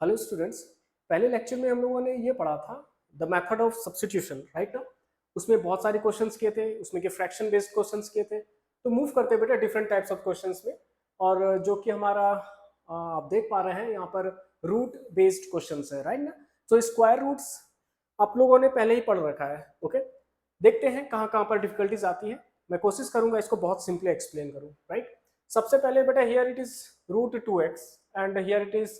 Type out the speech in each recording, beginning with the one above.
Hello students. पहले lecture में हम लोगों ने ये पढ़ा था the method of substitution, right ना। उसमें बहुत सारे क्वेश्चंस किए थे, उसमें के फ्रैक्शन बेस्ड क्वेश्चंस किए थे। तो मूव करते बेटा डिफरेंट टाइप्स ऑफ क्वेश्चंस में, और जो कि हमारा आप देख पा रहे हैं यहाँ पर रूट बेस्ड क्वेश्चंस है, राइट ना। तो स्क्वायर रूट्स आप लोगों ने पहले ही पढ़ रखा है। ओके, देखते हैं कहाँ कहाँ पर डिफिकल्टीज आती है। मैं कोशिश करूंगा इसको बहुत सिंपली एक्सप्लेन करूँ, राइट। सबसे पहले बेटा here it is root 2x and here it is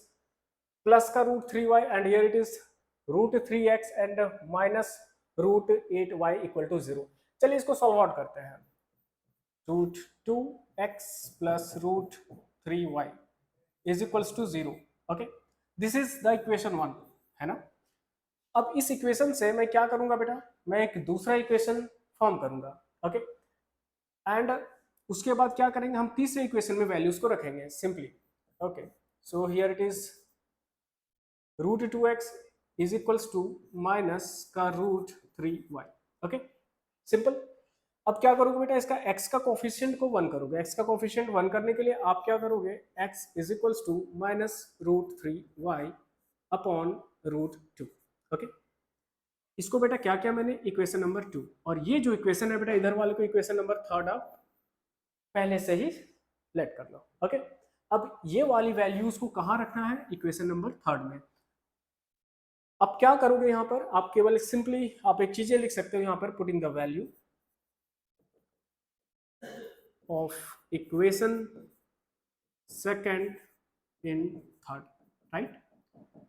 plus का root 3y and here it is root 3x and minus root 8y equal to 0। चलिए इसको सॉल्व आउट करते हैं। Root 2x plus root 3y is equals to 0। Okay, this is the equation 1, है ना। अब इस equation से मैं क्या करूंगा बेटा, मैं एक दूसरा इक्वेशन फॉर्म करूंगा। ओके, एंड उसके बाद क्या करेंगे, हम तीसरे इक्वेशन में वैल्यूज को रखेंगे simply. Okay, so here it is root 2x is equals to minus का रूट 3y। Okay, simple. अब क्या करोगे बेटा, इसका x का कोफिशिएंट को 1 करोगे। x का कोफिशिएंट 1 करने के लिए आप क्या करोगे, x is equals to minus root 3y upon root 2। Okay, इसको बेटा क्या क्या मैंने इक्वेशन नंबर 2, और ये जो इक्वेशन है बेटा इधर वाले को इक्वेशन नंबर 3 आप पहले से ही लेट कर लो। ओके, अब ये वाली वैल्यूज को कहाँ रखना है, इक्वेशन नंबर 3 में। अब क्या करोगे यहाँ पर, आप केवल सिंपली आप एक चीजें लिख सकते हो यहाँ पर, putting the value of equation second in third, right.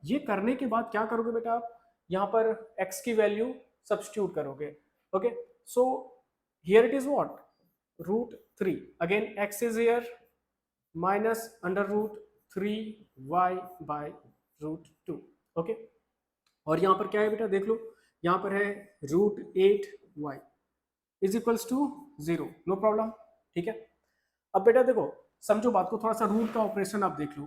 ये करने के बाद क्या करोगे बेटा, आप यहाँ पर x की वैल्यू सब्स्टिट्यूट करोगे। Okay, so here it is what, root 3, again x is here minus under root 3y by root 2। Okay, और यहाँ पर क्या है बेटा, देख लो, यहाँ पर है root 8y is equals to 0, no problem, ठीक है। अब बेटा देखो, समझो बात को, थोड़ा सा रूट का ऑपरेशन आप देख लो।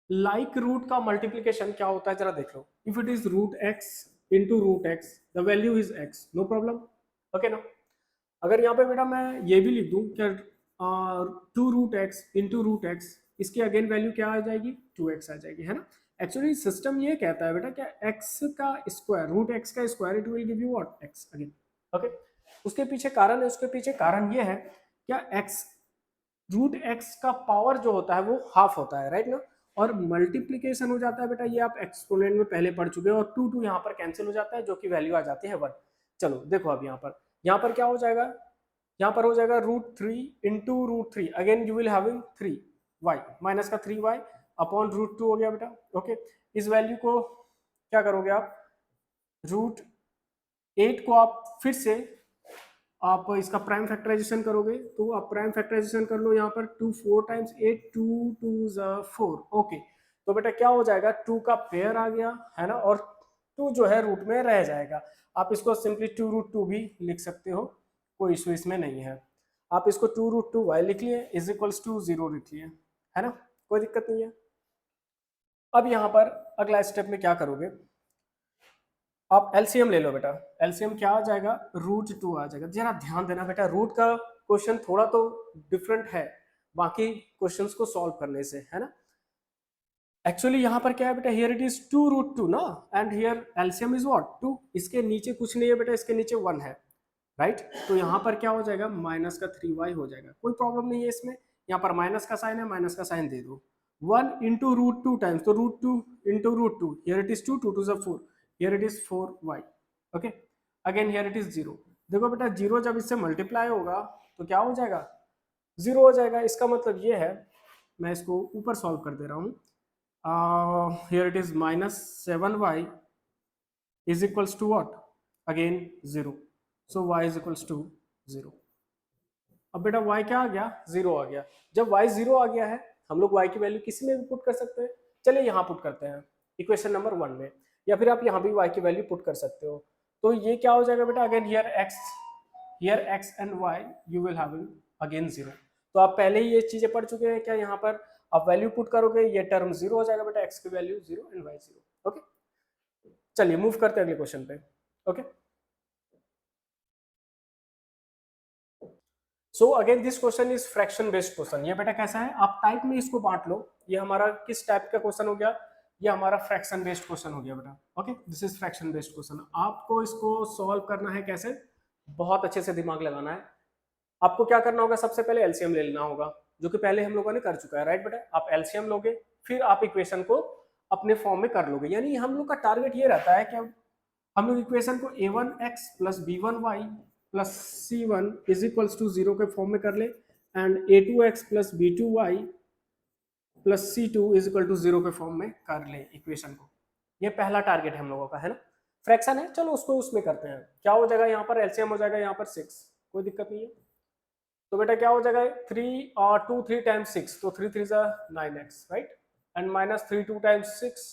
लाइक रूट का मल्टीप्लीकेशन क्या होता है जरा देख लो। If it is root x into root x, the value is x, no problem, okay ना। अगर यहाँ पे बेटा मैं ये भी लिख दूं क्या, 2 root x into root x, इसकी अगेन वैल्यू क्या आ जाएगी, 2x आ जाएगी, है ना। एक्चुअली सिस्टम ये कहता है बेटा क्या, x का स्क्वायर, रूट एक्स का square, it will give you what, x again. Okay, उसके पीछे कारण है, उसके पीछे कारण ये है क्या, x रूट एक्स का पावर जो होता है वो हाफ होता है, राइट ना। और मल्टीप्लीकेशन हो जाता है बेटा, ये आप एक्सपोनेंट में पहले पढ़ चुके हो, और 2 यहाँ पर कैंसिल हो जाता है, जो कि वैल्यू आ जाती है 1। चलो देखो अब यहाँ पर क्या हो जाएगा, यहाँ पर हो जाएगा root 3 into root 3, again you will having 3y minus का 3y अपॉन रूट 2 हो गया बेटा। ओके, इस वैल्यू को क्या करोगे आप, रूट 8 को आप फिर से आप इसका प्राइम फैक्टराइजेशन करोगे, तो आप प्राइम फैक्टराइजेशन कर लो यहाँ पर, 2 4 टाइम्स 8, 2 2 4। ओके, तो बेटा क्या हो जाएगा, 2 का पेयर आ गया, है ना, और 2 जो है रूट में रह जाएगा। आप इसको सिंपली 2 रूट 2 भी लिख सकते हो, कोई इशू इसमें नहीं है। आप इसको 2 रूट 2 वाई लिख लिए, इज इक्वल्स टू 0 लिख लिए, है ना, कोई दिक्कत नहीं है। अब यहाँ पर अगला स्टेप में क्या करोगे, आप एलसीएम ले लो बेटा। एलसीएम क्या आ जाएगा, रूट 2 आ जाएगा। जरा ध्यान देना बेटा, रूट का क्वेश्चन थोड़ा तो डिफरेंट है बाकी क्वेश्चंस को सॉल्व करने से, है ना। एक्चुअली यहाँ पर क्या है बेटा, हियर इट इज 2 रूट 2 ना, and here LCM is what 2, इसके नीचे कुछ नहीं है बेटा, इसके नीचे 1 है, राइट। तो यहाँ पर क्या हो जाएगा, माइनस का 3y हो जाएगा, कोई प्रॉब्लम नहीं है इसमें। यहाँ पर माइनस का साइन है, माइनस का साइन दे दो। 1 इंटू रूट 2 टाइम्स, तो root 2 into root 2, here it is 2, 2 2 4, here it is 4y। Okay, again here it is 0। देखो बेटा 0 जब इससे मल्टीप्लाई होगा तो क्या हो जाएगा, 0 हो जाएगा। इसका मतलब ये है, मैं इसको ऊपर सॉल्व कर दे रहा हूँ। Here it is minus 7y is equals to what, again 0, so y is equals to 0। अब बेटा y क्या आ गया, 0 आ गया। जब y 0 आ गया है, हम लोग y की वैल्यू किसी में भी पुट कर सकते हैं। चलिए यहाँ पुट करते हैं इक्वेशन नंबर 1 में, या फिर आप यहाँ भी y की वैल्यू पुट कर सकते हो। तो ये क्या हो जाएगा बेटा, again here x and y you will having again 0। तो आप पहले ही ये चीजें पढ़ चुके हैं क्या, यहाँ पर आप वैल्यू पुट करोगे, ये टर्म 0 हो जाएगा बेटा, x की वैल्यू 0 एंड y 0। ओके, चलिए मूव करते हैं अगले क्वेश्चन पे। Okay, so again this question is fraction based question. ये बेटा कैसा है, आप टाइप में इसको बांट लो। ये हमारा किस टाइप का क्वेश्चन हो गया, ये हमारा फ्रैक्शन बेस्ड क्वेश्चन हो गया बेटा। Okay, this is fraction based question. आपको इसको सॉल्व करना है कैसे, बहुत अच्छे से दिमाग लगाना है। आपको क्या करना होगा, सबसे पहले एलसीएम ले लेना होगा, जो कि पहले हम लोगों ने कर चुका है, राइट बेटा। आप एलसीएम लोगे, फिर आप इक्वेशन को अपने फॉर्म में कर लोगे। यानी हम लोग का टारगेट ये रहता है कि हम लोग इक्वेशन को a1x plus b1y plus c1 is equals to 0 के फॉर्म में कर ले, and a2x plus b2y plus c2 is equal to 0 के फॉर्म में कर ले इक्वेशन को। ये पहला टारगेट है हम लोगों का, है ना। फ्रैक्शन है, चलो उसको उसमें करते हैं। क्या हो जाएगा यहाँ पर, एलसीएम हो जाएगा यहाँ पर 6, कोई दिक्कत नहीं है। तो बेटा क्या हो जाएगा, 3 और 2 3 टाइम्स 6, तो 3 3 9x, right, and minus 3 2 times 6,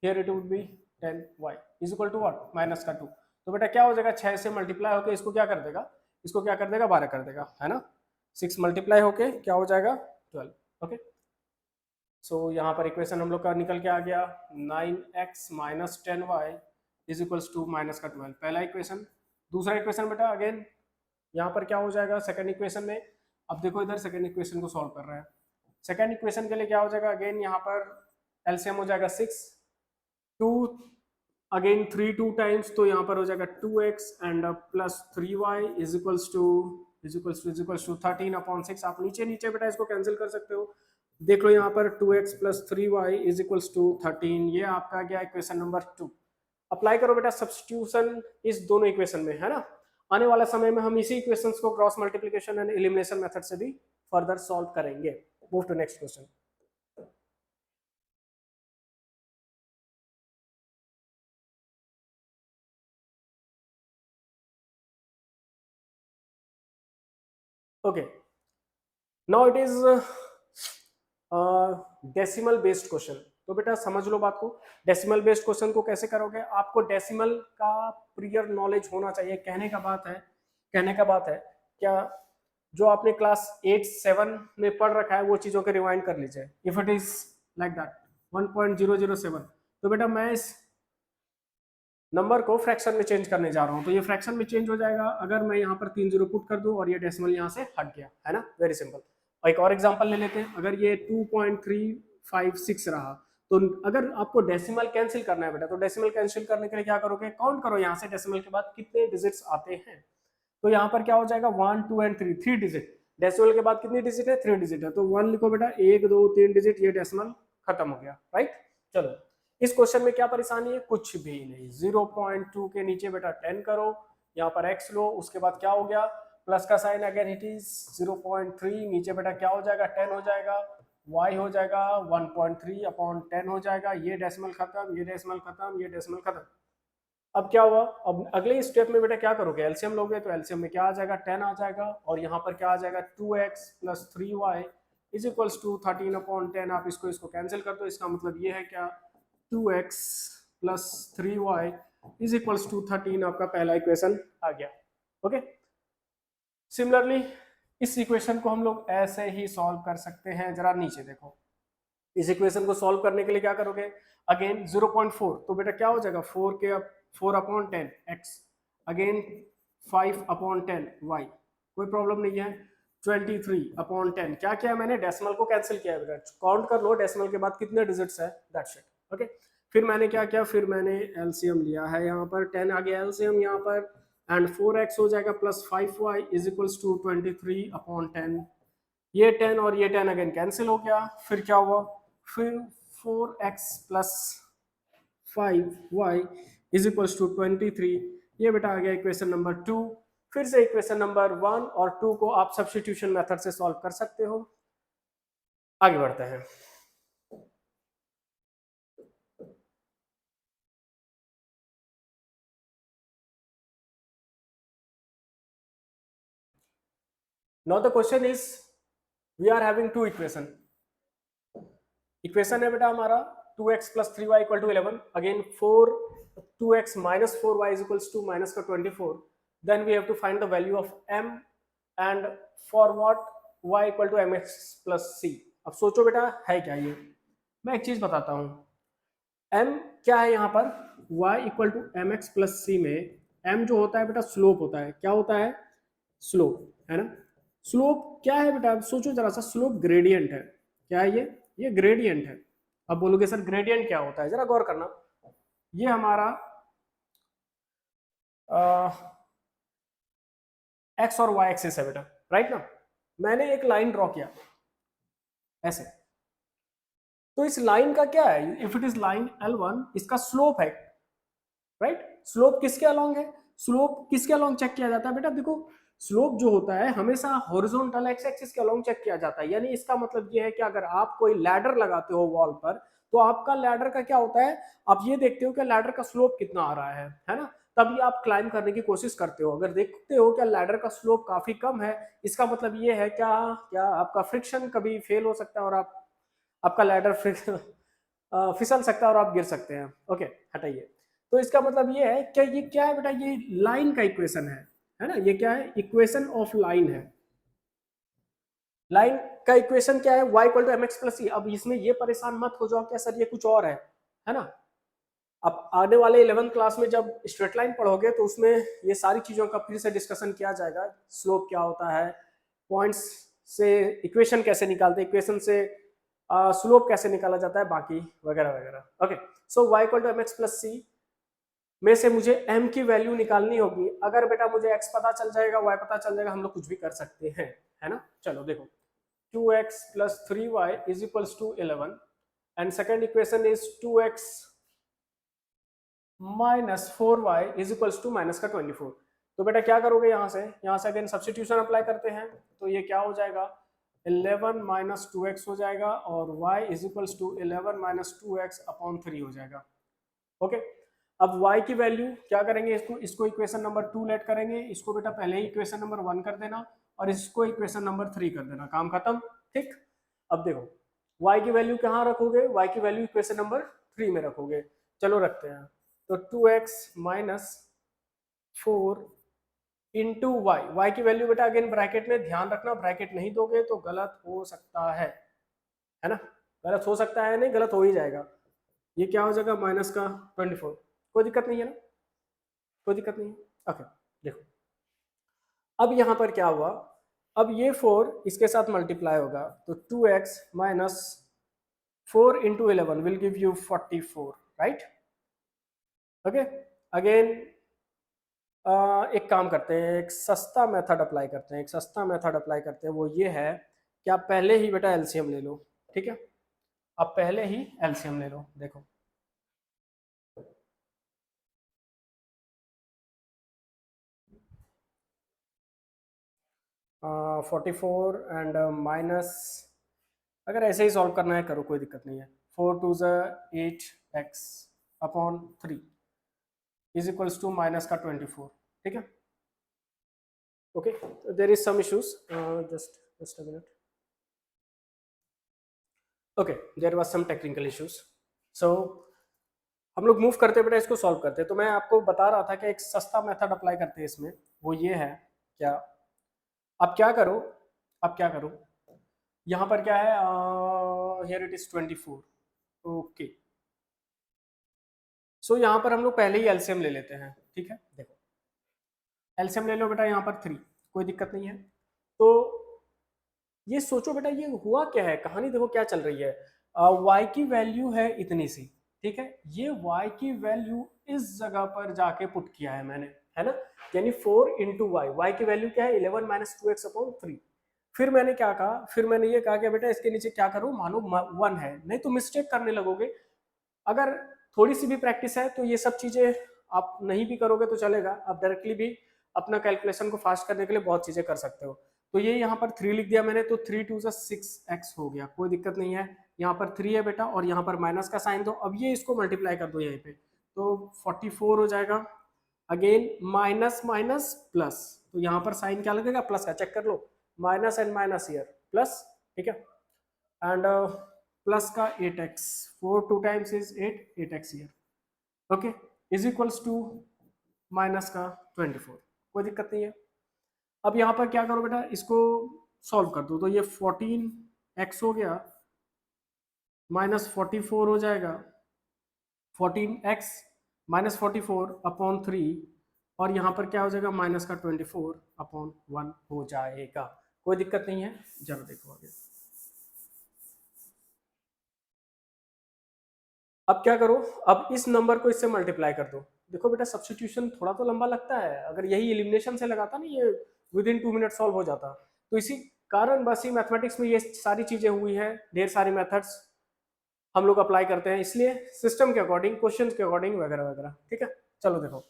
here it would be 10y is equal to what, minus का 2। तो बेटा क्या हो जाएगा, 6 से मल्टीप्लाई होकर इसको क्या कर देगा, इसको क्या कर देगा, 12 कर देगा, है ना। 6 मल्टीप्लाई होके क्या हो जाएगा, 12। ओके, सो यहाँ पर इक्वेशन हम लोग का निकल के आ गया, 9x minus 10y is equals to minus का 12, पहला इक्वेशन। दूसरा इक्वेशन बेटा अगेन यहाँ पर क्या हो जाएगा, सेकंड इक्वेशन में, अब देखो इधर सेकंड इक्वेशन को सॉल्व कर रहे हैं। सेकंड इक्वेशन के लिए क्या हो जाएगा, अगेन यहाँ पर एलसीएम हो जाएगा 6, 2 अगेन 3 2 टाइम्स, तो यहाँ पर हो जाएगा 2x and plus 3y is equals to 13 upon 6। आप नीचे नीचे बेटा इसको कैंसिल कर सकते हो। देख लो यहाँ पर 2x plus 3y is equals to 13, ये आपका गया इक्वेशन नंबर 2। अप्लाई करो बेटा सब्स्टिट्यूशन इस दोनों इक्वेशन में, है ना। आने वाला समय में हम इसी इक्वेशंस को cross multiplication and elimination method से भी फर्दर सॉल्व करेंगे। Move to next question. Okay, now it is decimal based question. तो बेटा समझ लो बात को, डेसिमल बेस्ड क्वेश्चन को कैसे करोगे, आपको डेसिमल का प्रियर नॉलेज होना चाहिए। कहने का बात है क्या, जो आपने क्लास 8 7 में पढ़ रखा है वो चीजों के रिवाइंड कर लीजिए। If it is like that 1.007, तो बेटा मैं इस नंबर को फ्रैक्शन में चेंज करने जा रहा हूं, तो ये फ्रैक्शन में चेंज हो जाएगा अगर मैं यहाँ पर 3 जीरो पुट कर दूं और ये डेसिमल यहाँ से हट गया, है ना, वेरी सिंपल। और एक और एग्जांपल ले लेते हैं, अगर ये 2.356 रहा, तो अगर आपको डेसिमल कैंसिल करना है बेटा, तो डेसिमल कैंसिल करने के लिए क्या करोगे, काउंट करो यहाँ से डेसिमल के बाद कितने डिजिट्स आते हैं। तो यहाँ पर क्या हो जाएगा, 1 2 एंड 3, 3 डिजिट। डेसिमल के बाद कितनी डिजिट है, 3 डिजिट है, तो 1 लिखो बेटा, 1 2 3 डिजिट, ये डेसिमल खत्म हो गया, राइट। चलो इस क्वेश्चन में क्या परेशानी है, कुछ भी नहीं। 0.2 के नीचे बेटा 10 करो, यहाँ पर x लो, उसके बाद क्या हो गया, प्लस का साइन, अगेन इट इज 0.3, नीचे बेटा क्या हो जाएगा, 10 हो जाएगा, y हो जाएगा 1.3 अपॉन 10 हो जाएगा, ये डेसिमल खत्म, ये डेसिमल खत्म, ये डेसिमल खत्म। अब क्या हुआ, अब अगले स्टेप में बेटा क्या करोगे, एलसीएम लोगे, तो एलसीएम में क्या आ जाएगा, 10 आ जाएगा, और यहाँ पर क्या आ जाएगा, 2x plus 3y is equals to 13 upon 10। आप इसको कैंसिल कर दो, इसका मतलब ये है क्या, 2x plus 3y is equals to 13, आपका पहला इक्वेशन आ गया। ओके, सिमिलरली इस इक्वेशन को हम लोग ऐसे ही सॉल्व कर सकते हैं। जरा नीचे देखो, इस इक्वेशन को सॉल्व करने के लिए क्या करोगे, अगेन 0.4, तो बेटा क्या हो जाएगा, 4 upon 10 x, again 5 upon 10 y, कोई प्रॉब्लम नहीं है। 23 अपॉन 10, क्या किया मैंने, डेसिमल को कैंसिल किया है बेटा, काउंट कर लो डेसिमल के बाद कितने डिजिट्स है, दैट्स इट। ओके, फिर मैंने क्या किया, फिर मैंने एलसीएम लिया है, यहाँ पर 10 आ गया एलसीएम यहाँ पर, एंड 4x हो जाएगा plus 5y is equals to 23 upon 10, ये 10 और ये 10 अगेन कैंसिल हो गया। फिर क्या हुआ, फिर 4x plus 5y is equals to 23, ये बेटा आ गया इक्वेशन नंबर 2। फिर से इक्वेशन नंबर 1 और 2 को आप सब्स्टिट्यूशन मेथड से सॉल्व कर सकते हो। आगे बढ़ते हैं। Now the question is, we are having two equation है बेटा हमारा 2x plus 3y equal to 11, again 2x minus 4y is equals to minus का 24, then we have to find the value of m and for what y equal to mx plus c। अब सोचो बेटा है क्या ये, मैं एक चीज बताता हूँ, m क्या है यहाँ पर, y equal to mx plus c में m जो होता है बेटा स्लोप होता है, क्या होता है, स्लोप, है ना। स्लोप क्या है बेटा, सोचो जरा सा, स्लोप ग्रेडियंट है। क्या है ये ग्रेडियंट है। अब बोलोगे सर ग्रेडियंट क्या होता है, जरा गौर करना। ये हमारा एक्स और वाई एक्सिस है बेटा, राइट ना। मैंने एक लाइन ड्रॉ किया ऐसे, तो इस लाइन का क्या है, if it is line L1, इसका स्लोप है, राइट। स्लोप किसके अलोंग है, स्लोप किसके अलोंग चेक किया जाता है बेटा, देखो स्लोप जो होता है हमेशा हॉरिजॉन्टल एक्स एक्सिस के अलोंग चेक किया जाता है। यानी इसका मतलब ये है कि अगर आप कोई लैडर लगाते हो वॉल पर, तो आपका लैडर का क्या होता है, आप ये देखते हो कि लैडर का स्लोप कितना आ रहा है ना, तभी आप क्लाइंब करने की कोशिश करते हो। अगर देखते हो कि लैडर का स्लोप काफी कम है, इसका मतलब ये है क्या, क्या आपका फ्रिक्शन कभी फेल हो सकता है और आपका लैडर फिसल सकता है और आप गिर सकते हैं। ओके, हटाइए। तो इसका मतलब ये है कि ये क्या है बेटा, ये लाइन का इक्वेशन है ना, ये क्या है, इक्वेशन ऑफ लाइन है। लाइन का इक्वेशन क्या है, y equal to mx plus C. अब इसमें ये परेशान मत हो जाओ क्या सर ये कुछ और है ना। अब आने वाले 11th क्लास में जब स्ट्रेट लाइन पढ़ोगे तो उसमें ये सारी चीजों का फिर से डिस्कशन किया जाएगा। स्लोप क्या होता है, पॉइंट्स से इक्वेशन कैसे निकालते हैं, इक्वेशन से स्लोप कैसे निकाला जाता है, बाकी वगैरह वगैरह। Okay, so y equal to mx plus C में से मुझे m की वैल्यू निकालनी होगी। अगर बेटा मुझे x पता चल जाएगा, y पता चल जाएगा, हम लोग कुछ भी कर सकते हैं, है ना। चलो देखो, 2x plus 3y is equals to 11 and second equation is 2x minus 4y is equals to minus का 24। तो बेटा क्या करोगे, यहाँ से अगेन सब्स्टिट्यूशन अप्लाई करते हैं, तो ये क्या हो जाएगा, 11 माइनस 2x हो जाएगा और y is equals to 11 minus 2x upon 3 हो जाएगा। ओके, अब y की वैल्यू क्या करेंगे, इसको इक्वेशन नंबर 2 लेट करेंगे, इसको बेटा पहले ही इक्वेशन नंबर 1 कर देना और इसको इक्वेशन नंबर 3 कर देना, काम खत्म। ठीक, अब देखो y की वैल्यू कहाँ रखोगे, y की वैल्यू इक्वेशन नंबर 3 में रखोगे। चलो रखते हैं, तो 2x माइनस 4 इंटू वाई की वैल्यू बेटा अगेन ब्रैकेट में, ध्यान रखना ब्रैकेट नहीं दोगे तो गलत हो सकता है ना, गलत हो सकता है, नहीं गलत हो ही जाएगा। ये क्या हो जाएगा, माइनस का 24। कोई दिक्कत नहीं है ना, कोई दिक्कत नहीं है। ओके, देखो अब यहाँ पर क्या हुआ, अब ये 4 इसके साथ मल्टीप्लाई होगा, तो 2x minus 4 into 11 will give you 44, right. Okay, again एक काम करते हैं, एक सस्ता मेथड अप्लाई करते हैं, एक सस्ता मेथड अप्लाई करते हैं, वो ये है कि आप पहले ही बेटा एलसीएम ले लो। ठीक है, आप पहले ही एलसीएम ले लो। देखो 44 एंड माइनस, अगर ऐसे ही सॉल्व करना है करो, कोई दिक्कत नहीं है। 4 twos 8x upon 3 is equals to minus का 24। ठीक है, okay, there is some issues, just a minute. Okay, there was some technical issues, so हम लोग मूव करते बेटा, इसको सॉल्व करते। तो मैं आपको बता रहा था कि एक सस्ता मेथड अप्लाई करते हैं इसमें, वो ये है क्या, आप क्या करो, आप क्या करो, यहाँ पर क्या है, हियर इट इज 24। ओके, सो यहाँ पर हम लोग पहले ही एलसीएम ले लेते हैं। ठीक है, देखो एलसीएम ले लो बेटा, यहाँ पर 3, कोई दिक्कत नहीं है। तो ये सोचो बेटा, ये हुआ क्या है, कहानी देखो क्या चल रही है। y की वैल्यू है इतनी सी, ठीक है, ये y की वैल्यू इस जगह पर जाके पुट किया है मैंने, है ना। यानी 4 इंटू वाई की वैल्यू क्या है, 11 माइनस 2x अपॉन 3। फिर मैंने क्या कहा, फिर मैंने ये कहा कि बेटा इसके नीचे क्या करूं, मानो 1 है, नहीं तो मिस्टेक करने लगोगे। अगर थोड़ी सी भी प्रैक्टिस है तो ये सब चीजें आप नहीं भी करोगे तो चलेगा, आप डायरेक्टली भी अपना कैलकुलेशन को फास्ट करने के लिए बहुत चीजें कर सकते हो। तो ये यहाँ पर 3 लिख दिया मैंने, तो 3 टू 6x हो गया, कोई दिक्कत नहीं है। यहाँ पर 3 है बेटा और यहाँ पर माइनस का साइन दो, अब ये इसको मल्टीप्लाई कर दो यहीं पे, तो 44 हो जाएगा। अगेन माइनस माइनस प्लस, तो यहाँ पर साइन क्या लगेगा, प्लस का, चेक कर लो, minus and minus here plus. ठीक है, एंड प्लस का 8x, 4 two times is 8x here. Okay, is equals to minus का 24, कोई दिक्कत नहीं है। अब यहाँ पर क्या करो बेटा, इसको सॉल्व कर दो, तो ये 14x हो गया माइनस 44 हो जाएगा, 14x माइनस 44 अपॉन 3, और यहाँ पर क्या हो जाएगा, माइनस का 24 अपॉन 1 हो जाएगा। कोई दिक्कत नहीं है। जरा देखो आगे। अब क्या करो, अब इस नंबर को इससे मल्टीप्लाई कर दो। देखो बेटा सब्स्टिट्यूशन थोड़ा तो लंबा लगता है, अगर यही एलिमिनेशन से लगाता ना ये विद इन 2 मिनट सॉल्व हो जाता। तो इसी कारण बस ही मैथमेटिक्स में ये सारी चीजें हुई हैं, ढेर सारी मेथड्स हम लोग अप्लाई करते हैं, इसलिए सिस्टम के अकॉर्डिंग, क्वेश्चन के अकॉर्डिंग वगैरह वगैरह। ठीक है, चलो देखो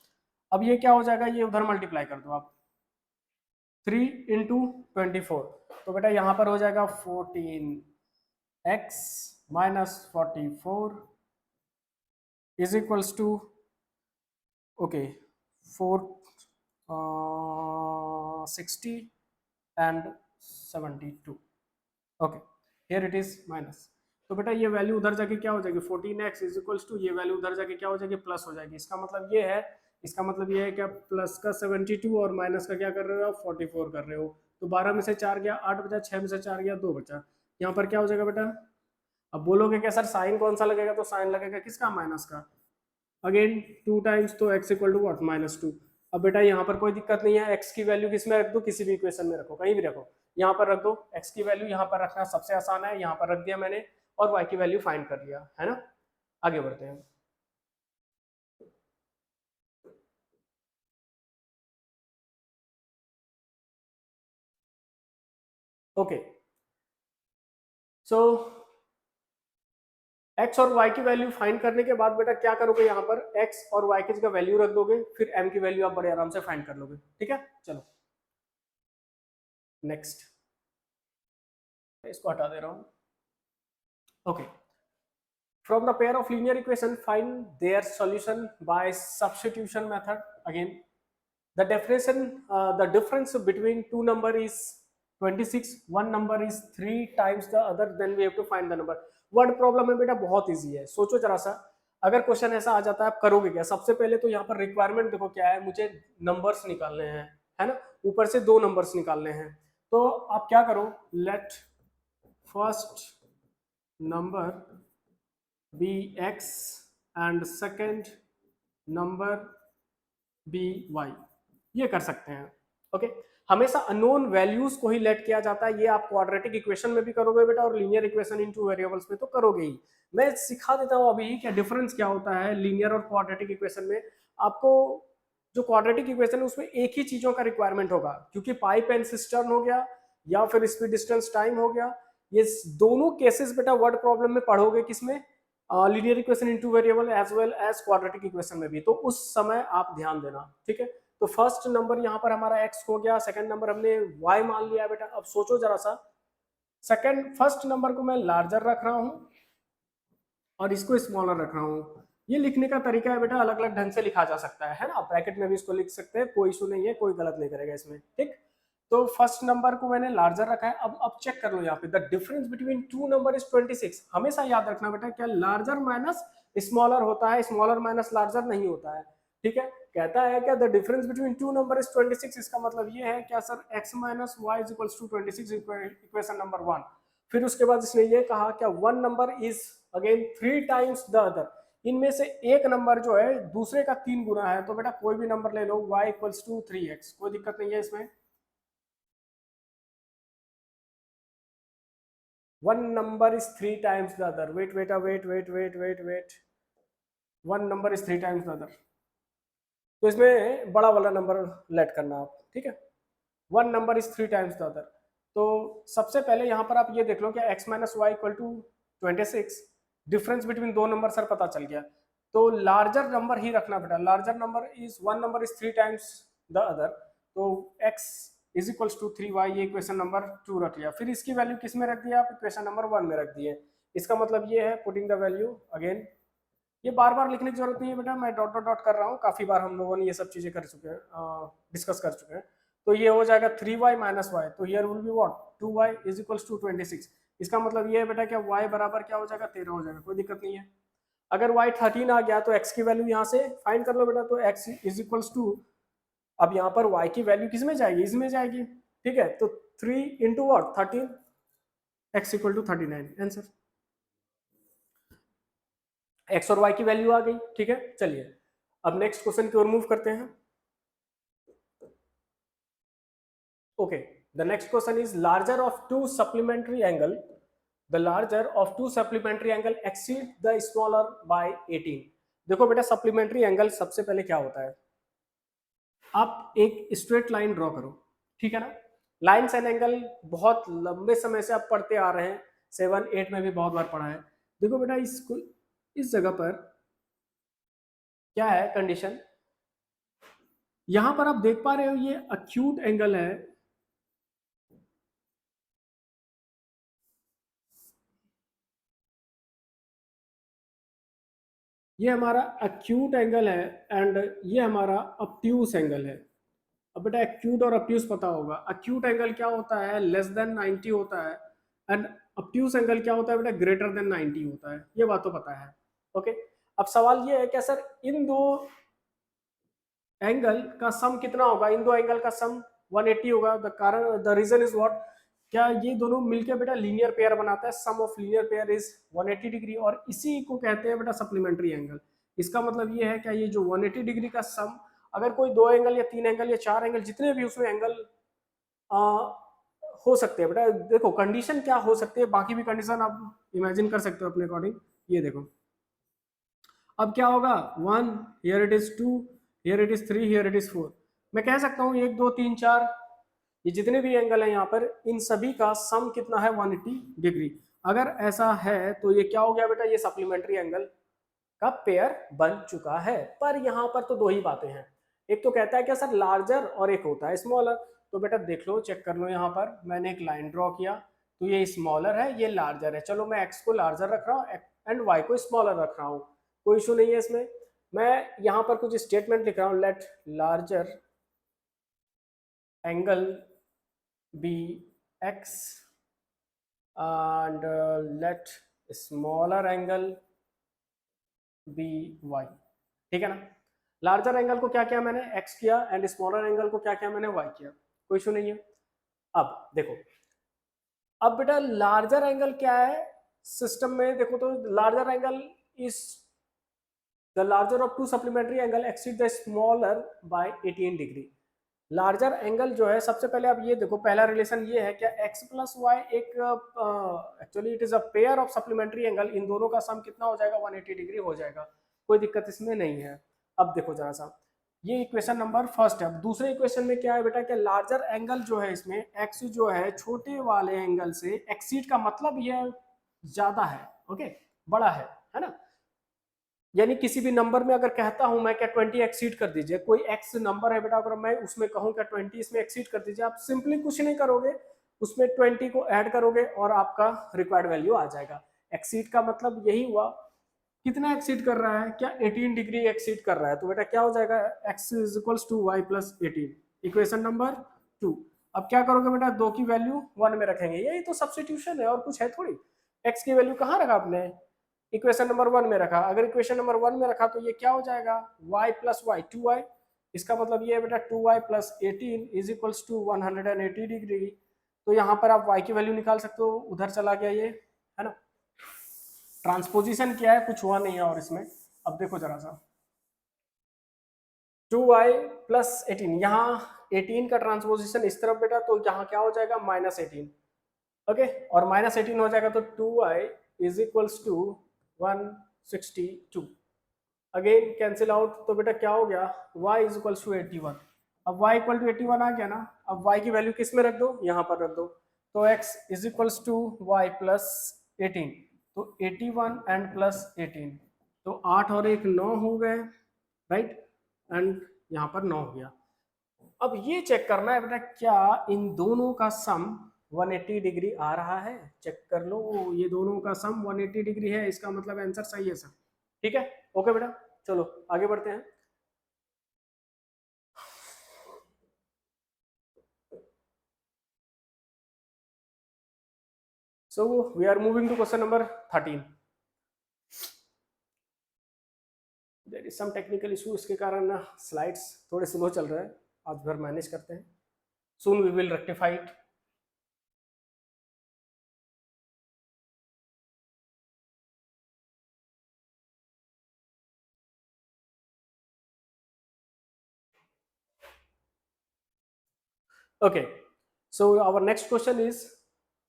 अब ये क्या हो जाएगा, ये उधर मल्टीप्लाई कर दो आप 3 × 24, तो बेटा यहाँ पर हो जाएगा 14x minus 44 is equals to okay 460 and 72। Okay here it is minus, तो बेटा ये वैल्यू उधर जाके क्या हो जाएगी 14x इज इक्वल्स टू ये वैल्यू उधर जाके क्या हो जाएगी प्लस हो जाएगी। इसका मतलब ये है, इसका मतलब ये है कि आप प्लस का 72 और माइनस का क्या कर रहे हो आप 44 कर रहे हो। तो 12 में से 4 गया 8 बचा, 6 में से 4 गया 2 बचा। यहाँ पर क्या हो जाएगा बेटा, अब बोलोगे क्या सर साइन कौन सा लगेगा, तो साइन लगेगा किसका, माइनस का। अगेन 2 टाइम्स तो x इक्वल टू व्हाट -2। अब बेटा यहाँ पर कोई दिक्कत नहीं है, x की वैल्यू किस में रख दो, किसी भी इक्वेशन में रखो, कहीं भी रखो, यहाँ पर रख दो। x की वैल्यू यहाँ पर रखना सबसे आसान है, यहाँ पर रख दिया मैंने, और y की वैल्यू फाइंड कर लिया है ना। आगे बढ़ते हैं। ओके सो x और y की वैल्यू फाइंड करने के बाद बेटा क्या करोगे, यहाँ पर x और y की जगह वैल्यू रख दोगे, फिर m की वैल्यू आप बड़े आराम से फाइंड कर लोगे। ठीक है, चलो नेक्स्ट, इसको हटा दे रहा हूँ। Okay from the pair of linear equation find their solution by substitution method. Again the definition, the difference between two number is 26, one number is 3 times the other, then we have to find the number. Word problem है बेटा, बहुत easy है। सोचो जरा सा, अगर question ऐसा आ जाता है आप करोगे क्या। सबसे पहले तो यहाँ पर रिक्वायरमेंट देखो क्या है, मुझे नंबर्स निकालने हैं, है ना, ऊपर से 2 नंबर्स निकालने हैं। तो आप क्या करो, let first number be x and second number be y, ये कर सकते हैं। ओके हमेशा अननोन वैल्यूज को ही लेट किया जाता है, ये आप क्वाड्रेटिक इक्वेशन में भी करोगे बेटा, और लीनियर इक्वेशन इन 2 वेरिएबल्स में तो करोगे ही। मैं सिखा देता हूँ अभी क्या डिफरेंस क्या होता है लीनियर और क्वाड्रेटिक इक्वेशन में। आपको जो क्वाड्रेटिक इक्वेशन है उसमें एक ही चीजों का रिक्वायरमेंट होगा, क्योंकि पाइप एंड सिस्टर्न हो गया या फिर स्पीड डिस्टेंस टाइम हो गया, ये दोनों केसेस बेटा वर्ड प्रॉब्लम में पढ़ोगे, किसमें, linear equation in 2 variable as well as quadratic equation में भी, तो उस समय आप ध्यान देना। ठीक है, तो फर्स्ट नंबर यहाँ पर हमारा x हो गया, सेकंड नंबर हमने y मान लिया बेटा। अब सोचो जरा सा, सेकंड फर्स्ट नंबर को मैं लार्जर रख रहा हूँ और इसको स्मॉलर रख रहा हूँ। ये लिखने का तरीका है बेटा, अलग अलग ढंग से लिखा जा सकता है ना, ब्रैकेट में भी इसको लिख सकते हैं, कोई इशू नहीं है, कोई गलत नहीं करेगा इसमें। ठीक, तो फर्स्ट नंबर को मैंने लार्जर रखा है। अब चेक कर लो यहाँ पे, the difference between 2 number is 26। हमेशा याद रखना बेटा, क्या लार्जर माइनस स्मॉलर होता है, स्मॉलर माइनस लार्जर नहीं होता है। ठीक है, कहता है क्या the difference between 2 number is 26, इसका मतलब ये है क्या sir x minus y is equals to 26, equation number 1। फिर उसके बाद इसने ये कहा क्या one number is again 3 times the other, इनमें से एक नंबर जो है दूसरे का 3 गुना है। तो बेटा कोई भी नंबर ले लो, y इक्वल्स टू 3x, कोई दिक्कत नहीं है इसमें। One number is 3 times the other, wait बेटा wait wait wait wait wait, one number is 3 times the other, तो इसमें बड़ा वाला नंबर लेट करना आप। ठीक है, one number is 3 times the other. तो सबसे पहले यहाँ पर आप ये देख लो कि x minus y equal to 26, difference between दो नंबर सर पता चल गया। तो लार्जर नंबर ही रखना बेटा, larger number is one number is 3 times the other, तो x is equals to 3y, ये इक्वेशन नंबर 2 रख लिया। फिर इसकी वैल्यू किस में रख दिया आप, इक्वेशन नंबर 1 में रख दिए। इसका मतलब ये है पुटिंग द वैल्यू अगेन, ये बार बार लिखने की जरूरत नहीं है बेटा, मैं डॉट डॉट डॉट कर रहा हूँ, काफी बार हम लोगों ने ये सब चीजें कर चुके हैं, डिस्कस कर चुके हैं। तो ये हो जाएगा 3y माइनस वाई, तो here will be what 2y is equals to 26। इसका मतलब ये है बेटा क्या y बराबर क्या हो जाएगा 13 हो जाएगा, कोई दिक्कत नहीं है। अगर y 13 आ गया तो x की वैल्यू यहाँ से फाइंड कर लो बेटा, तो x इज इक्वल्स टू, अब यहाँ पर y की वैल्यू किस में जाएगी, इसमें जाएगी। ठीक है, तो 3 into what 13, x equal to 39 answer. x और y की वैल्यू आ गई। ठीक है, चलिए अब नेक्स्ट क्वेश्चन की ओर मूव करते हैं। Okay The next question is larger of two supplementary angle. The larger of two supplementary angle exceed the smaller by 18. देखो बेटा सप्लीमेंट्री एंगल सबसे पहले क्या होता है, आप एक स्ट्रेट लाइन ड्रॉ करो, ठीक है ना। लाइन्स एंड एंगल बहुत लंबे समय से आप पढ़ते आ रहे हैं, 7 8 में भी बहुत बार पढ़ा है। देखो बेटा इसको इस जगह पर क्या है कंडीशन, यहां पर आप देख पा रहे हो ये अक्यूट एंगल है, ये हमारा अक्यूट एंगल है एंड ये हमारा ऑब्ट्यूस एंगल है। अब बेटा एक्यूट और ऑब्ट्यूस पता होगा, अक्यूट एंगल क्या होता है, लेस देन 90 होता है, एंड ऑब्ट्यूस एंगल क्या होता है बेटा, ग्रेटर देन 90 होता है। ये बात तो पता है, ओके। अब सवाल ये है क्या सर इन दो एंगल का सम कितना होगा, इन दो एंगल का सम 180 होगा। द कारण द रीजन इज व्हाट, क्या ये दोनों मिलकर बेटा लीनियर पेयर बनाता है, sum of linear pair is 180 degree, और इसी को कहते हैं बेटा सप्लीमेंट्री एंगल। इसका मतलब ये है क्या ये जो 180 डिग्री का सम, अगर कोई दो एंगल या तीन एंगल या चार एंगल जितने भी उसमें एंगल हो सकते हैं बेटा, देखो कंडीशन क्या हो सकती है, बाकी भी कंडीशन आप इमेजिन कर सकते हो अपने अकॉर्डिंग। ये देखो अब क्या होगा, 1 here it is 2 here it is 3 here it is 4, मैं कह सकता हूँ 1 2 3 4 ये जितने भी एंगल है यहाँ पर इन सभी का सम कितना है 180 डिग्री। अगर ऐसा है तो ये क्या हो गया बेटा, ये सप्लीमेंट्री एंगल का पेयर बन चुका है। पर यहाँ पर तो दो ही बातें हैं, एक तो कहता है क्या सर लार्जर और एक होता है स्मॉलर। तो बेटा देख लो चेक कर लो, यहाँ पर मैंने एक लाइन ड्रॉ किया तो ये स्मॉलर है ये लार्जर है, चलो मैं एक्स को लार्जर रख रहा हूँ एंड वाई को स्मॉलर रख रहा हूँ, कोई इशू नहीं है इसमें। मैं यहाँ पर कुछ स्टेटमेंट लिख रहा हूँ, let larger angle be x and let smaller angle be y, ठीक है ना। लार्जर एंगल को क्या किया मैंने एक्स किया एंड स्मॉलर एंगल को क्या किया मैंने वाई किया, कोई इशू नहीं है। अब देखो अब बेटा लार्जर एंगल क्या है सिस्टम में, देखो तो larger angle is the larger of to supplementary angle exceed the smaller by 18 degree. Larger angle जो है सबसे पहले आप ये देखो पहला रिलेशन ये है क्या x प्लस वाई एक actually it is a pair of supplementary angle, इन दोनों का सम कितना हो जाएगा 180 डिग्री हो जाएगा, कोई दिक्कत इसमें नहीं है। अब देखो जरा सा ये इक्वेशन नंबर फर्स्ट है। अब दूसरे इक्वेशन में क्या है बेटा कि लार्जर एंगल जो है इसमें x जो है छोटे वाले एंगल से एक्सीड का मतलब ये ज्यादा है, ओके बड़ा है ना। यानी किसी भी नंबर में अगर कहता हूं मैं क्या 20 एक्सीड कर दीजिए, कोई एक्स नंबर है बेटा अगर मैं उसमें कहूं क्या 20 इसमें एक्सीड कर दीजिए, आप सिंपली कुछ नहीं करोगे उसमें 20 को ऐड करोगे और आपका रिक्वायर्ड वैल्यू आ जाएगा। एक्सीड का मतलब यही हुआ, कितना एक्सीड कर रहा है क्या 18 डिग्री एक्सीड कर रहा है, तो बेटा क्या हो जाएगा x is equals to y plus 18, equation number 2। अब क्या करोगे बेटा दो की वैल्यू 1 में रखेंगे, यही तो सब्स्टिट्यूशन है और कुछ है थोड़ी। x की वैल्यू कहाँ रखा आपने, इक्वेशन नंबर 1 में रखा, अगर इक्वेशन नंबर 1 में रखा तो ये क्या हो जाएगा y प्लस वाई 2y, इसका मतलब ये है बेटा 2y plus 18 is equals to 180 degree. तो यहाँ पर आप y की वैल्यू निकाल सकते हो, उधर चला गया ये है ना। ट्रांसपोजिशन क्या है कुछ हुआ नहीं है और इसमें अब देखो जरा सा 2y प्लस 18, यहाँ 18 का ट्रांसपोजिशन इस तरफ बेटा तो यहाँ क्या हो जाएगा -18, ओके और -18 हो जाएगा तो 2y is equals to 162, again cancel out तो बेटा क्या हो गया y इज इक्वल्स टू 81। अब y इक्वल टू 81 आ गया ना, अब y की वैल्यू किस में रख दो यहाँ पर रख दो, तो x is equals to y plus 18, तो 81 एंड प्लस 18 तो 8 और 1 9 हो गए राइट, एंड यहाँ पर 9 हो गया। अब ये चेक करना है बेटा क्या इन दोनों का सम 180 डिग्री आ रहा है, चेक कर लो ये दोनों का सम 180 डिग्री है, इसका मतलब आंसर सही है सर, ठीक है ओके बेटा चलो आगे बढ़ते हैं। So we are moving to question number 13. There is some technical issue, इसके कारण ना स्लाइड्स थोड़े स्लो चल रहे हैं, आज भर मैनेज करते हैं, soon we will rectify it. Okay, So our next question is,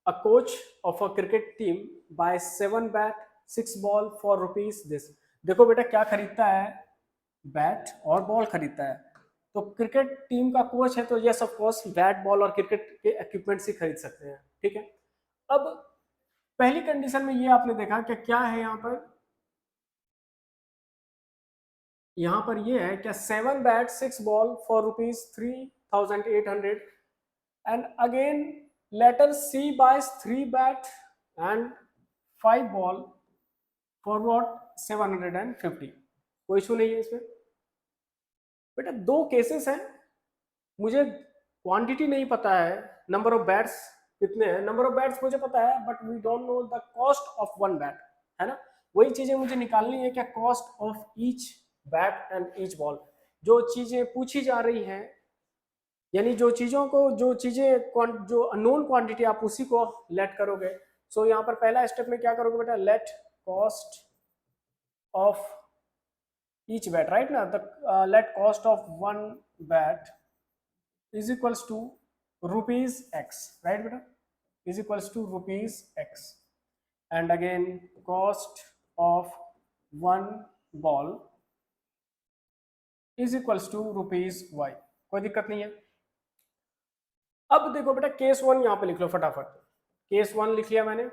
a coach of a cricket team buys 7 bat 6 ball for rupees this. देखो बेटा क्या खरीदता है, बैट और बॉल खरीदता है। तो क्रिकेट टीम का कोच है तो yes of course bat ball और क्रिकेट के इक्विपमेंट्स ही खरीद सकते हैं, ठीक है। अब पहली कंडीशन में ये आपने देखा कि क्या है यहाँ पर ये है क्या 7 bat 6 ball for rupees 3800 and again later she buys 3 bat and 5 ball for what 750। कोई इशू नहीं है इसमें बेटा। दो केसेस हैं, मुझे क्वांटिटी नहीं पता है, नंबर ऑफ बैट्स कितने हैं, नंबर ऑफ बैट्स मुझे पता है but we don't know the cost of one bat, है ना। वही चीजें मुझे निकालनी है, क्या cost of each bat and each ball. जो चीजें पूछी जा रही हैं यानी जो चीजों को जो चीजें जो अननोन क्वांटिटी आप उसी को लेट करोगे। सो यहाँ पर पहला स्टेप में क्या करोगे बेटा, let cost of each bat, right now the let cost of one bat is equals to rupees x, right beta, is equals to rupees x, and again cost of one ball is equals to rupees y। कोई दिक्कत नहीं है। अब देखो बेटा case one यहाँ पे लिख लो फटाफट। केस वन लिख लिया मैंने।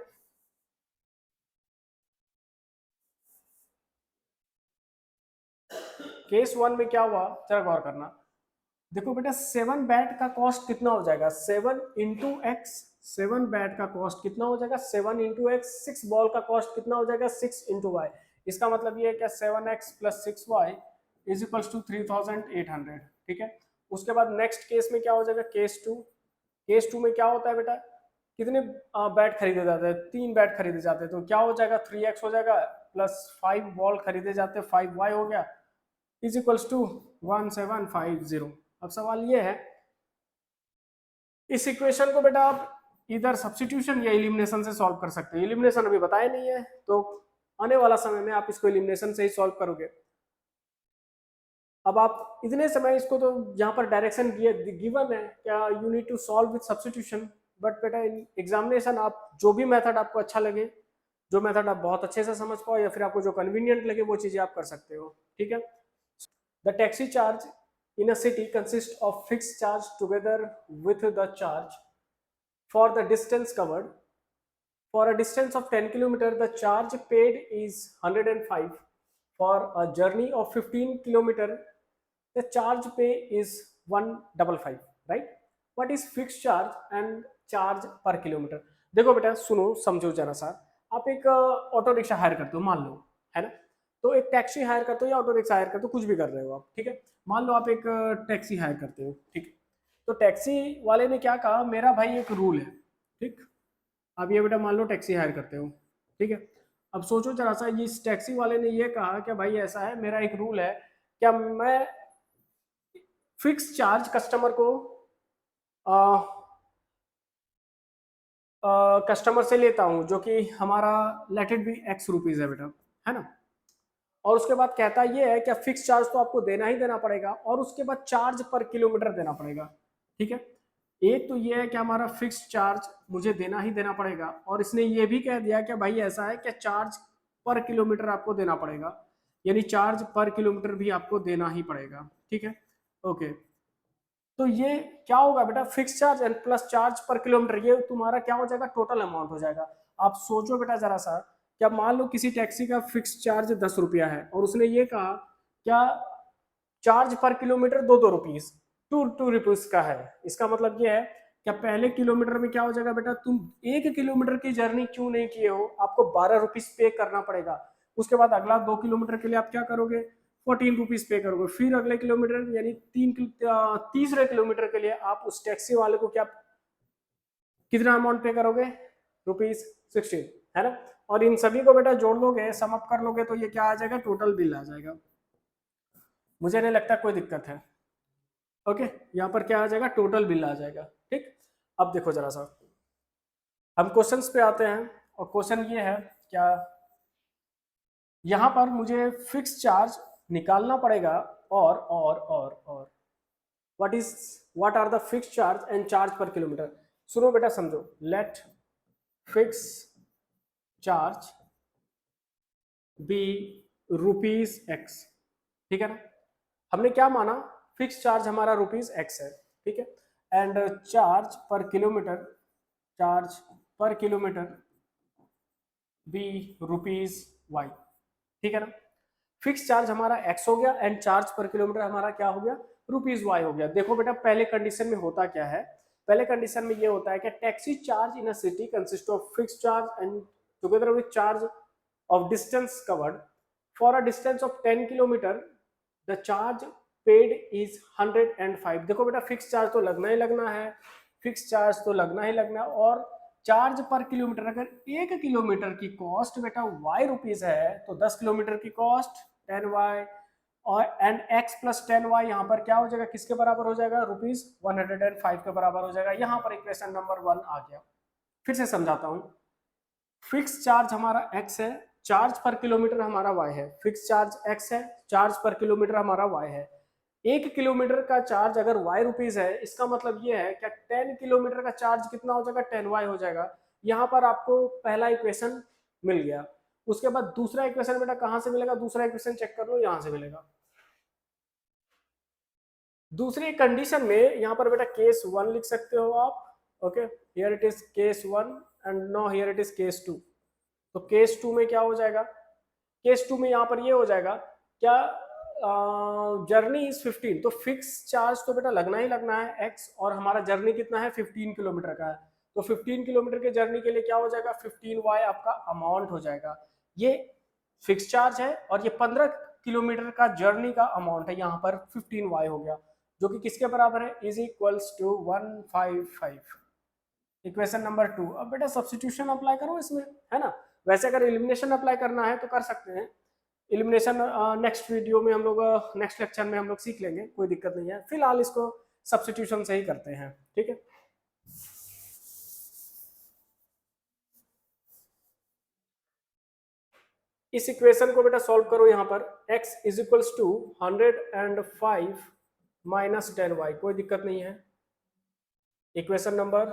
केस वन में क्या हुआ जरा गौर करना। देखो बेटा 7 बैट का कॉस्ट कितना हो जाएगा, 7 इंटू एक्स। 7 बैट का कॉस्ट कितना हो जाएगा, 7 इंटू एक्स। 6 बॉल का कॉस्ट कितना हो जाएगा, 6 इंटू वाई। इसका मतलब ये है क्या 7x plus 6y is equals to 3800, ठीक है। उसके बाद नेक्स्ट केस में क्या हो जाएगा, केस टू। केस टू में क्या होता है बेटा, कितने बैट खरीदे जाते हैं, 3 बैट खरीदे जाते हैं। तो क्या हो जाएगा 3x हो जाएगा प्लस 5 बॉल खरीदे जाते हैं, 5y हो गया इज इक्वल्स टू 1750। अब सवाल ये है, इस इक्वेशन को बेटा आप इधर सब्स्टिट्यूशन या एलिमिनेशन से सॉल्व कर सकते हैं। एलिमिनेशन अभी बताया नहीं है तो आने वाला समय में आप इसको एलिमिनेशन से ही सॉल्व करोगे। अब आप इतने समय इसको तो यहाँ पर डायरेक्शन गिवन है क्या you need to solve with substitution, but बेटा एग्जामिनेशन आप जो भी मेथड आपको अच्छा लगे, जो मेथड आप बहुत अच्छे से समझ पाओ या फिर आपको जो कन्वीनियंट लगे वो चीजें आप कर सकते हो, ठीक है। The taxi charge in a city consists of fixed charge together with the charge for the distance covered. For a distance of 10 km, the charge paid is 105. For a journey of 15 km, the charge pay is 155, right? What is fixed charge and charge per kilometer? देखो बेटा सुनो समझो जरा सा। आप एक auto rickshaw higher करते हो मान लो, है ना। तो एक टैक्सी हायर करते हो या ऑटो रिक्शा हायर करते हो, कुछ भी कर रहे हो आप, ठीक है। मान लो आप एक टैक्सी हायर करते हो, ठीक है। तो टैक्सी वाले ने क्या कहा, मेरा भाई एक रूल है, ठीक। अब ये बेटा मान लो टैक्सी हायर करते हो, ठीक है। अब सोचो जरा सा, इस टैक्सी वाले ने ये कहा कि भाई ऐसा है, मेरा एक रूल है, क्या मैं फिक्स चार्ज कस्टमर को कस्टमर से लेता हूं जो कि हमारा let it be x rupees है बेटा, है ना। और उसके बाद कहता ये है कि फिक्स चार्ज तो आपको देना ही देना पड़ेगा और उसके बाद चार्ज पर किलोमीटर देना पड़ेगा, ठीक है। एक तो ये है कि हमारा फिक्स चार्ज मुझे देना ही देना पड़ेगा और इसने ये भी कह दिया कि भाई ऐसा है कि चार्ज पर किलोमीटर आपको देना पड़ेगा, यानी चार्ज पर किलोमीटर भी आपको देना ही पड़ेगा, ठीक है। ओके, तो ये क्या होगा बेटा, fix charge and plus charge per kilometre, ये तुम्हारा क्या हो जाएगा, टोटल अमाउंट हो जाएगा। आप सोचो बेटा जरा सा, क्या मान लो किसी टैक्सी का फिक्स चार्ज 10 रुपया है और उसने ये कहा क्या charge per kilometre 2 rupees, 2 rupees का है। इसका मतलब ये है क्या पहले किलोमीटर में क्या हो जाएगा बेटा, तुम 1 किलोमीटर की जर्नी क्यों नहीं किए हो, आपको 12 रुपीज पे करना पड़ेगा। उसके बाद अगला 2 किलोमीटर के लिए आप क्या करोगे, 14 रुपीज पे करोगे। फिर अगले किलोमीटर यानी तीसरे किलोमीटर के लिए आप उस टैक्सी वाले को क्या कितना अमाउंट पे करोगे, ₹16, है ना। और इन सभी को बेटा जोड़ लोगे, सम अप कर लोगे तो ये क्या आ जाएगा, टोटल बिल आ जाएगा। मुझे नहीं लगता कोई दिक्कत है। ओके, यहाँ पर क्या आ जाएगा, टोटल बिल आ जाएगा, ठीक। अब देखो जरा सा, हम क्वेश्चंस पे आते हैं और क्वेश्चन ये है क्या, यहाँ पर मुझे फिक्स चार्ज निकालना पड़ेगा और what are the fix charge and charge per kilometre. सुनो बेटा समझो, let fix charge be ₹x, ठीक है ना। हमने क्या माना, फिक्स चार्ज हमारा ₹x है, ठीक है, and charge per kilometre B ₹y, ठीक है ना। फिक्स चार्ज हमारा x हो गया एंड चार्ज पर किलोमीटर हमारा क्या हो गया, ₹y हो गया। देखो बेटा पहले कंडीशन में होता क्या है, पहले कंडीशन में ये होता है कि taxi charge in a city consist of fix charge and together with charge of distance covered for a distance of 10 kilometer the charge paid is 105। देखो बेटा फिक्स चार्ज तो लगना ही लगना है, फिक्स चार्ज तो लगना ही लगना है, और चार्ज पर किलोमीटर, अगर 1 किलोमीटर की कॉस्ट बेटा ₹y है तो 10 किलोमीटर की कॉस्ट 10y, और एंड x प्लस 10y यहाँ पर क्या हो जाएगा, किसके बराबर हो जाएगा, ₹105 के बराबर हो जाएगा। यहाँ पर इक्वेशन नंबर 1 आ गया। फिर से समझाता हूँ, फिक्स चार्ज हमारा x है, चार्ज पर किलोमीटर हमारा y है। फिक्स चार्ज x है, चार्ज पर किलोमीटर हमारा y है। 1 किलोमीटर का चार्ज अगर ₹y है, इसका मतलब ये है कि 10 किलोमीटर का चार्ज कितना हो जाएगा, 10y हो जाएगा। यहाँ पर आपको पहला इक्वेशन मिल गया। उसके बाद दूसरा इक्वेशन बेटा कहाँ से मिलेगा, दूसरा इक्वेशन चेक कर लो, यहाँ से मिलेगा। दूसरी कंडीशन में यहाँ पर बेटा केस 1 लिख सकते हो आप, okay, here it is case 1 and no here it is case 2। तो केस 2 में क्या हो जाएगा, केस 2 में यहाँ पर ये हो जाएगा क्या, जर्नी इज 15, तो फिक्स चार्ज तो बेटा लगना ही लगना है x, और हमारा जर्नी कितना है 15 किलोमीटर का है, तो 15 किलोमीटर के जर्नी के लिए क्या हो जाएगा, 15y आपका अमाउंट हो जाएगा। ये फिक्स चार्ज है और ये 15 किलोमीटर का जर्नी का अमाउंट है, यहाँ पर 15y हो गया, जो कि किसके बराबर है, is equals to 155। Equation number 2। अब बेटा सब्स्टिट्यूशन अप्लाई करो इसमें, है ना। वैसे अगर एलिमिनेशन अप्लाई करना है तो कर सकते हैं, एलिमिनेशन नेक्स्ट वीडियो में हम लोग, नेक्स्ट लेक्चर में हम लोग सीख लेंगे, कोई दिक्कत नहीं है। फिलहाल इसको सब्स्टिट्यूशन से ही करते हैं, ठीक है। इस इक्वेशन को बेटा सॉल्व करो, यहाँ पर x is equals to 105 minus 10y, कोई दिक्कत नहीं है। Equation number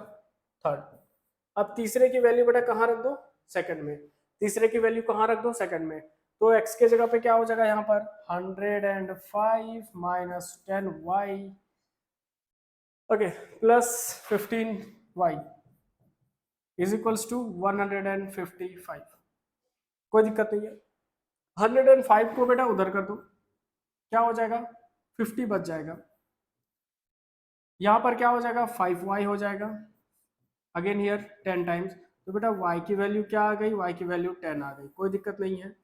3। अब तीसरे की वैल्यू बेटा कहाँ रख दो, सेकंड में। तीसरे की वैल्यू कहाँ रख दो, सेकंड में। तो x के जगह पे क्या हो जाएगा, यहाँ पर 105 minus 10y, okay, plus 15y is equals to 155। कोई दिक्कत नहीं है। 105 को बेटा उधर कर दो, क्या हो जाएगा, 50 बच जाएगा। यहाँ पर क्या हो जाएगा, 5y हो जाएगा, अगेन हियर 10 टाइम्स, तो बेटा y की वैल्यू क्या आ गई, y की वैल्यू 10 आ गई, कोई दिक्कत नहीं है।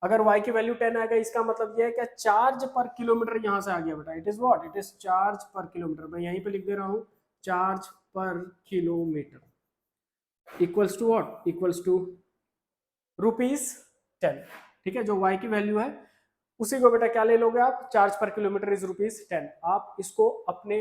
अगर y की वैल्यू 10 आ गई, इसका मतलब ये है कि चार्ज पर किलोमीटर यहाँ से आ गया बेटा, it is what, it is charge per kilometre. मैं यहीं पे लिख दे रहा हूँ, charge per kilometre equals to what, equals to ₹10, ठीक है। जो y की वैल्यू है उसी को बेटा क्या ले लोगे आप, चार्ज पर किलोमीटर इज ₹10। आप इसको अपने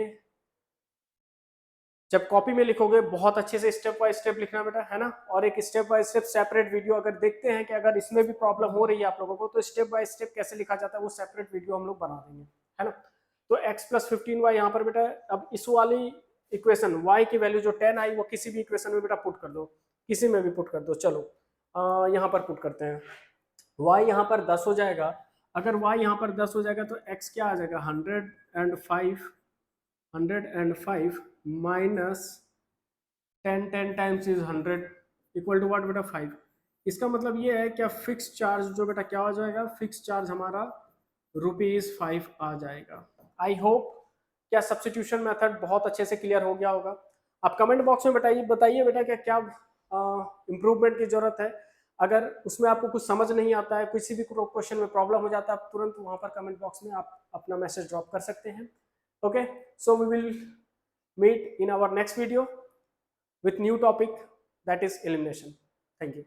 जब कॉपी में लिखोगे बहुत अच्छे से स्टेप बाय स्टेप लिखना बेटा, है ना। और एक step by step separate video अगर देखते हैं कि अगर इसमें भी प्रॉब्लम हो रही है आप लोगों को, तो स्टेप बाय स्टेप कैसे लिखा जाता है वो सेपरेट वीडियो हम लोग बना देंगे, है ना। तो x प्लस 15y यहाँ पर बेटा, अब इस वाली इक्वेशन y की वैल्यू जो 10 आई वो किसी भी इक्वेशन में बेटा पुट कर दो, किसी में भी पुट कर दो। चलो यहाँ पर पुट करते हैं, y यहाँ पर 10 हो जाएगा। अगर y यहाँ पर 10 हो जाएगा तो x क्या आ जाएगा, 105 minus 10 times is 100 equal to what बेटा 5। इसका मतलब ये है क्या, फिक्स चार्ज जो बेटा क्या हो जाएगा, फिक्स चार्ज हमारा ₹5 आ जाएगा। आई होप क्या सब्स्टिट्यूशन मेथड बहुत अच्छे से क्लियर हो गया होगा। आप कमेंट बॉक्स में बताइए बेटा क्या इम्प्रूवमेंट की जरूरत है। अगर उसमें आपको कुछ समझ नहीं आता है, किसी भी क्वेश्चन में प्रॉब्लम हो जाता है, आप तुरंत वहां पर कमेंट बॉक्स में आप अपना मैसेज ड्रॉप कर सकते हैं। Okay, so we will meet in our next video with new topic, that is elimination. Thank you.